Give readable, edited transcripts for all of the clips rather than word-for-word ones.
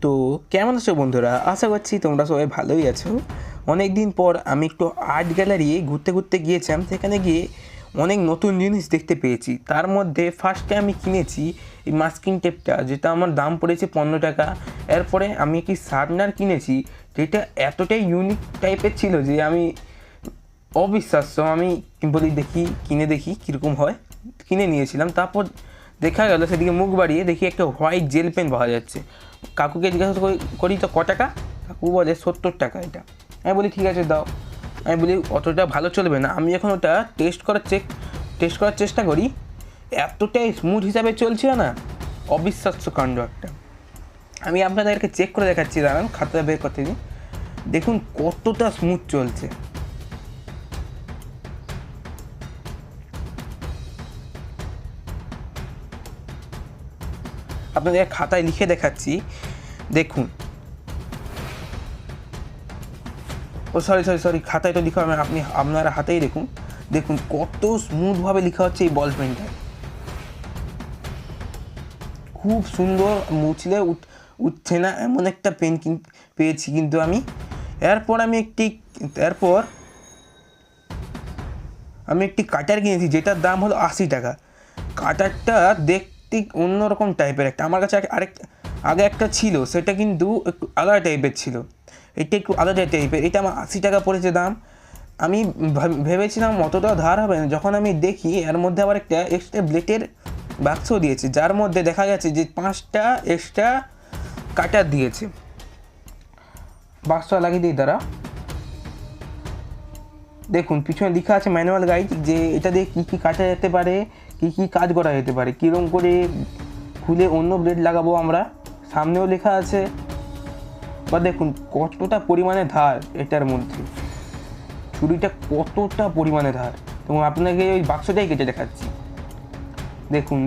তো কেমন আছো বন্ধুরা? আশা করছি তোমরা সবাই ভালোই আছো। অনেক দিন পর আমি একটু আর্ট গ্যালারি ঘুরতে ঘুরতে গিয়েছিলাম। সেখানে গিয়ে অনেক নতুন জিনিস দেখতে পেয়েছি। তার মধ্যে ফার্স্টে আমি কিনেছি এই মাস্কিং টেপটা, যেটা আমার দাম পড়েছে 15 টাকা। এরপরে আমি একটি শার্পনার কিনেছি, যেটা এতটাই ইউনিক টাইপের ছিল যে আমি অবিশ্বাস্য। আমি বলি দেখি কিনে দেখি কীরকম হয়, কিনে নিয়েছিলাম। তারপর দেখা গেল সেদিকে মুখ বাড়িয়ে দেখি একটা হোয়াইট জেল পেন পাওয়া যাচ্ছে। কাকুকে জিজ্ঞাসা করি তো ক টাকা? কাকু বলে 70 টাকা এটা। আমি বলি ঠিক আছে দাও। আমি বলি অতটা ভালো চলবে না, আমি যখন ওটা টেস্ট করার চেষ্টা করি, এতটাই স্মুথ হিসাবে চলছিল না, অবিশ্বাস্য কাণ্ড একটা। আমি আপনাদেরকে চেক করে দেখাচ্ছি, দাঁড়ান খাতা বের করতে দিন, দেখুন কতটা স্মুথ চলছে। আপনাদের খাতায় লিখে দেখাচ্ছি, দেখুন। ও সরি, খাতায় তো লিখা হবে না, আপনারা হাতেই দেখুন। দেখুন কত স্মুথভাবে লেখা হচ্ছে এই বল পেনটায়, খুব সুন্দর, মুছলে উঠছে না এমন একটা পেন পেয়েছি কিন্তু আমি। এরপর আমি একটি কাটার কিনেছি, যেটার দাম হলো 80 টাকা। কাটারটা দেখতে অন্যরকম টাইপের একটা, আমার কাছে আগে একটা ছিল, সেটা কিন্তু একটু আলাদা টাইপের ছিল। এটা একটু আলাদা টাইপের, এটা আমার 80 টাকা পড়েছে দাম। আমি ভেবেছিলাম অতটাও ধার হবে না, যখন আমি দেখি এর মধ্যে আবার একটা এক্সট্রা ব্লেডের বাক্স দিয়েছে, যার মধ্যে দেখা গেছে যে 5টা এক্সট্রা কাটার দিয়েছে। বাক্সটা লাগিয়ে দিই দ্বারা, দেখুন পিছনে লেখা আছে ম্যানুয়াল গাইড, যে এটা দিয়ে কী কী কাটা যেতে পারে, কী কী কাজ করা যেতে পারে, কীরকম করে খুলে অন্য ব্লেড লাগাবো আমরা, সামনেও লেখা আছে। বা দেখুন কতটা পরিমাণে ধার এটার মধ্যে, ছুরিটা কতটা পরিমাণে ধার। তো আপনাকে ওই বাক্সটাই কেটে দেখাচ্ছি, দেখুন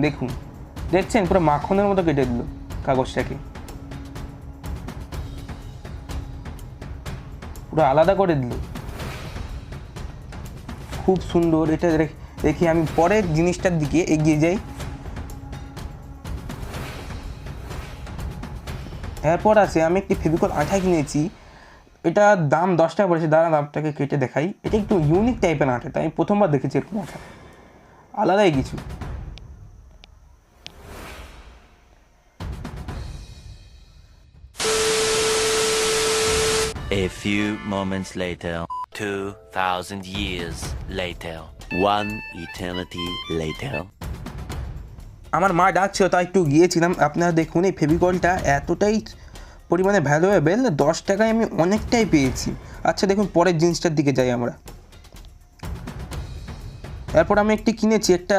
দেখছেন পুরো মাখনের মতো কেটে দিল কাগজটাকে, পুরো আলাদা করে দিল, খুব সুন্দর। এটা দেখি আমি পরের জিনিসটার দিকে এগিয়ে যাই। এরপর আছে আমি একটি ফেভিকল আঠা কিনেছি, এটার দাম 10 টাকা পড়েছে। দাঁড়ান আপনাকে কেটে দেখাই, এটা একটু ইউনিক টাইপের আঠাটা, আমি প্রথমবার দেখেছি এরকম আঠা, আলাদাই কিছু। A few moments later, 2,000 years later, one eternity later. আমার মা ডাকছিল তাই একটু গিয়েছিলাম। আপনারা দেখুন এই ফেভিকলটা এতটাই পরিমাণে ভ্যালুয়েবল, 10 টাকায় আমি অনেকটাই পেয়েছি। আচ্ছা দেখুন পরের জিনিসটার দিকে যাই আমরা। এরপর আমি একটি কিনেছি, একটা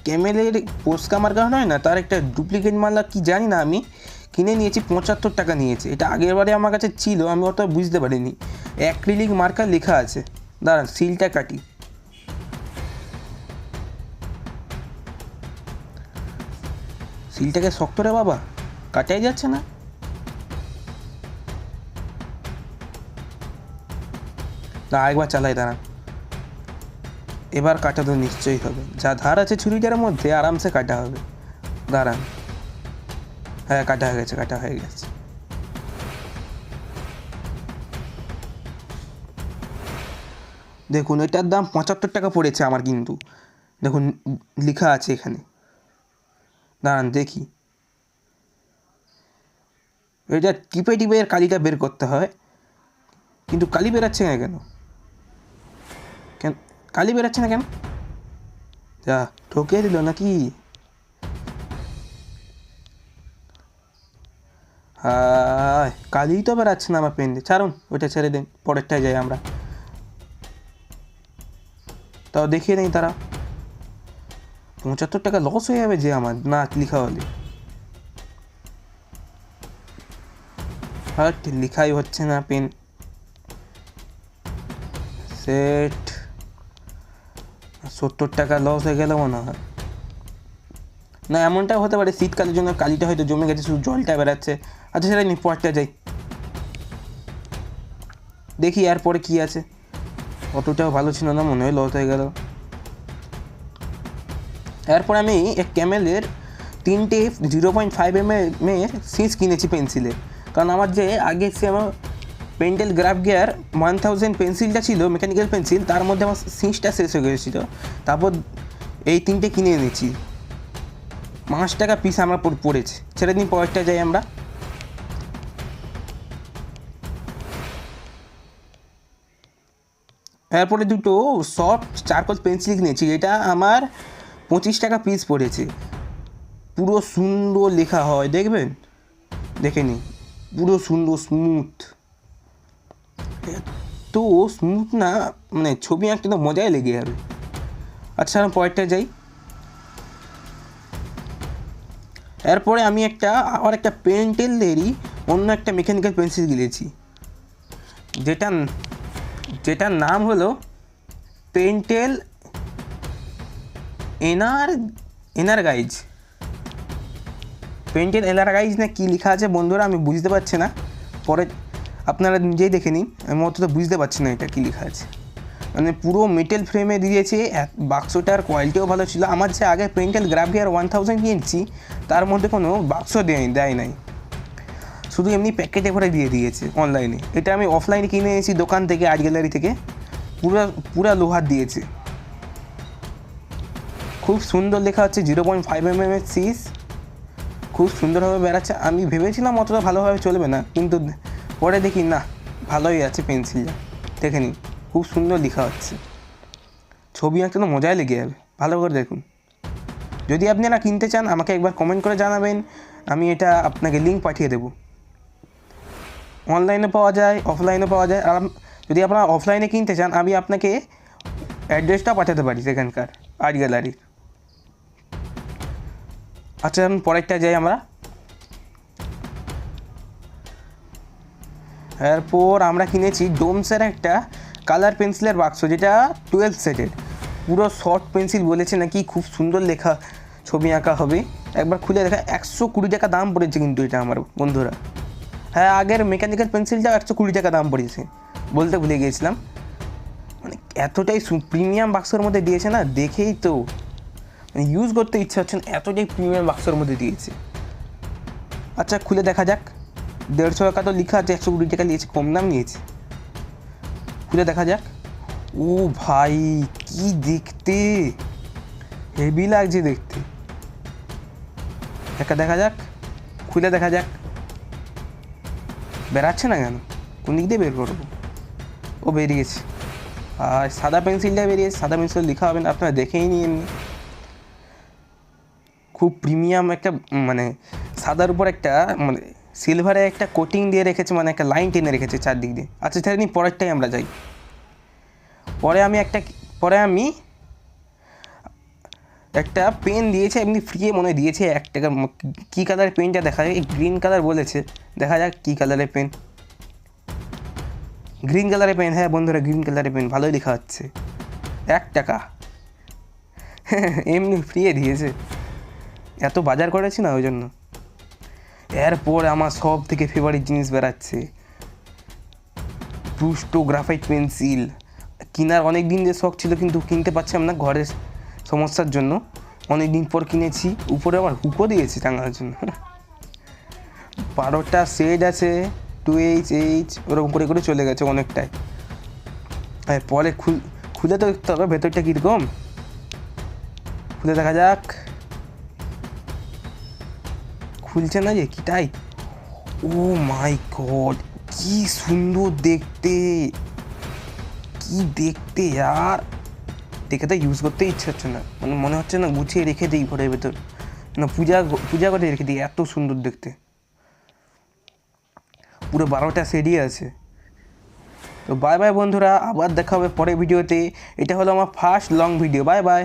ক্যামেলের পোস্কা মার্কা হয় না, তার একটা ডুপ্লিকেট মালা কি জানি না, আমি কিনে নিয়েছি, 75 টাকা নিয়েছে। এটা আগের বারে আমার কাছে ছিল, আমি অত বুঝতে পারিনি। অ্যাক্রিলিক মার্কা লেখা আছে, দাঁড়ান সিলটা কাটি। সিলটাকে শক্ত রে বাবা, কাটাই যাচ্ছে না। আরেকবার চালাই, দাঁড়ান, এবার কাটা তো নিশ্চয়ই হবে, যা ধার আছে ছুরিটার মধ্যে আরামসে কাটা হবে। দাঁড়ান, হ্যাঁ কাটা হয়ে গেছে। দেখুন এটার দাম 75 টাকা পড়েছে আমার, কিন্তু দেখুন লেখা আছে এখানে, দাঁড়ান দেখি। এটা টিপে এর কালিটা বের করতে হয়, কিন্তু কালি বেরাচ্ছে না কেন? কালি বেরাচ্ছে না কেন? যা ঠকে দিল নাকি? কালি তো বেরাচ্ছে না আমার পেন দিয়ে, ছাড়ুন ওইটা ছেড়ে দিন, পরেরটায় যাই আমরা। তাও দেখিয়ে নেই তারা, 75 টাকা লস হয়ে যাবে যে আমার না লেখা হলে। হ্যাঁ লেখাই হচ্ছে না পেন সেট, 70 টাকা লস হয়ে গেল মনে হয়। না এমনটাও হতে পারে শীতকালের জন্য কালিটা হয়তো জমে গেছে, শুধু জলটা বেরাচ্ছে। আচ্ছা সেটা নি, পরটা যাই দেখি এরপরে কি আছে। অতটাও ভালো ছিল না মনে হয়, লস হয়ে গেল। এরপর আমি এক ক্যামেলের 3টে 0.5 mm এর সিজ কিনেছি পেন্সিলে, কারণ আমার যে আগে সে আমার পেন্টেল গ্রাফ গিয়ার 1000 পেন্সিলটা ছিল মেকানিক্যাল পেন্সিল, তার মধ্যে আমার সিঁচটা শেষ হয়ে গেছিল। তারপর এই 3টে কিনে এনেছি, 5 টাকা পিস আমার পড়েছে। ছেড়ে দিন, পরেরটা যাই আমরা। এরপরে দুটো সফট চারকোল পেন্সিল কিনেছি, এটা আমার 25 টাকা পিস পড়েছে। পুরো সুন্দর লেখা হয়, দেখবেন, দেখে নিন, পুরো সুন্দর স্মুথ, তো স্মুথ না মানে ছবি আঁকতে তো মজাই লেগে যাবে। আচ্ছা আমি পরেরটা যাই। এরপরে আমি আবার একটা পেন্টেলেরই অন্য একটা মেকানিক্যাল পেন্সিল কিনেছি, যেটার নাম হলো পেন্টেল এনার্গাইজ। পেন্টেল এনার্গাইজ না কি লেখা আছে বন্ধুরা, আমি বুঝতে পারছি না, পরে আপনারা নিজেই দেখে নিন। আমি অতটা বুঝতে পারছি না এটা কী লেখা আছে। মানে পুরো মেটেল ফ্রেমে দিয়েছে, বাক্সটার কোয়ালিটিও ভালো ছিল। আমার যে আগে পেন্টেল গ্রাফ গিয়ার 1000 কিনেছি তার মধ্যে কোনো বাক্স দেয় নাই, শুধু এমনি প্যাকেটে করে দিয়ে দিয়েছে অনলাইনে। এটা আমি অফলাইনে কিনে এনেছি দোকান থেকে, আর্ট গ্যালারি থেকে, পুরা লোহার দিয়েছে। খুব সুন্দর লেখা হচ্ছে 0.5 mm সিস, খুব সুন্দরভাবে বেড়াচ্ছে। আমি ভেবেছিলাম অতটা ভালোভাবে চলবে না, কিন্তু পরে দেখি না, ভালোই আছে পেন্সিলটা, দেখে নিন, খুব সুন্দর লেখা হচ্ছে। ছবি আঁকতে তো মজাই লেগে যাবে, ভালো করে দেখুন। যদি আপনারা কিনতে চান আমাকে একবার কমেন্ট করে জানাবেন, আমি এটা আপনাকে লিঙ্ক পাঠিয়ে দেবো। অনলাইনে পাওয়া যায়, অফলাইনে পাওয়া যায়। আর যদি আপনারা অফলাইনে কিনতে চান আমি আপনাকে অ্যাড্রেসটা পাঠাতে পারি সেখানকার আর্ট গ্যালারির। আচ্ছা আমি পরেরটা যাই আমরা। এরপর আমরা কিনেছি ডোমসের একটা কালার পেন্সিলের বাক্স, যেটা 12 সেটের, পুরো শর্ট পেন্সিল বলেছে নাকি খুব সুন্দর লেখা ছবি আঁকা হবে। একবার খুলে দেখা, 120 টাকা দাম পড়েছে কিন্তু এটা আমার বন্ধুরা। হ্যাঁ, আগের মেকানিক্যাল পেন্সিলটাও 120 টাকা দাম পড়েছে, বলতে ভুলে গিয়েছিলাম। মানে এতটাই প্রিমিয়াম বাক্সের মধ্যে দিয়েছে না, দেখেই তো মানে ইউজ করতে ইচ্ছা হচ্ছে না, এতটাই প্রিমিয়াম বাক্সের মধ্যে দিয়েছে। আচ্ছা খুলে দেখা যাক, 150 টাকা তো লেখা আছে, 120 টাকা নিয়েছে, কম দাম নিয়েছে। খুলে দেখা যাক। ও ভাই, কি দেখতে হেভি লাগছে দেখতে। দেখা যাক, খুলে দেখা যাক। বেরাচ্ছে না কেন, কোন দিক দিয়ে বের করবো? ও বেরিয়েছে। আর সাদা পেন্সিলটা বেরিয়েছে, সাদা পেন্সিল লেখা হবে না, আপনারা দেখেই নিন। এমনি খুব প্রিমিয়াম একটা, মানে সাদার উপর একটা মানে সিলভারে একটা কোটিং দিয়ে রেখেছে, মানে একটা লাইন টেনে রেখেছে চারদিক দিয়ে। আচ্ছা তাহলে পরেরটাই আমরা যাই। পরে আমি একটা পেন দিয়েছে, এমনি ফ্রি মনে দিয়েছে 1 টাকার। কী কালারের পেনটা দেখা যায়, গ্রিন কালার বলেছে, দেখা যাক কী কালারের পেন। গ্রিন কালারের পেন, হ্যাঁ বন্ধুরা গ্রিন কালারের পেন, ভালোই লেখা হচ্ছে। 1 টাকা এমনি ফ্রি দিয়েছে, এত বাজার করেছি না ওই জন্য। এরপর আমার সব থেকে ফেভারিট জিনিস বেরাচ্ছে, ব্রুস্টো গ্রাফাইট পেন্সিল। কেনার অনেক দিন যে শখ ছিল, কিন্তু কিনতে পারছিলাম না ঘরের সমস্যার জন্য। অনেক দিন পর কিনেছি, উপরে আবার হুকও দিয়েছি টাঙানোর জন্য। 12টা শেড আছে, 2H ওরকম করে করে চলে গেছে অনেকটাই। আর পরে খুলে তো দেখতে হবে ভেতরটা কীরকম, খুলে দেখা যাক। খুলছে না যে কি টাইট। ও মাই গড, কি সুন্দর দেখতে, কি দেখতে यार, দেখে তো ইউজ করতে ইচ্ছে হচ্ছে না, মানে মনে হচ্ছে না গুছিয়ে রেখে দিই ঘরের ভেতর, না পূজা করে রেখে দিই, এত সুন্দর দেখতে। পুরো 12টা সেডি আছে। তো বাই বাই বন্ধুরা, আবার দেখা হবে পরের ভিডিওতে। এটা হলো আমার first long video. Bye bye.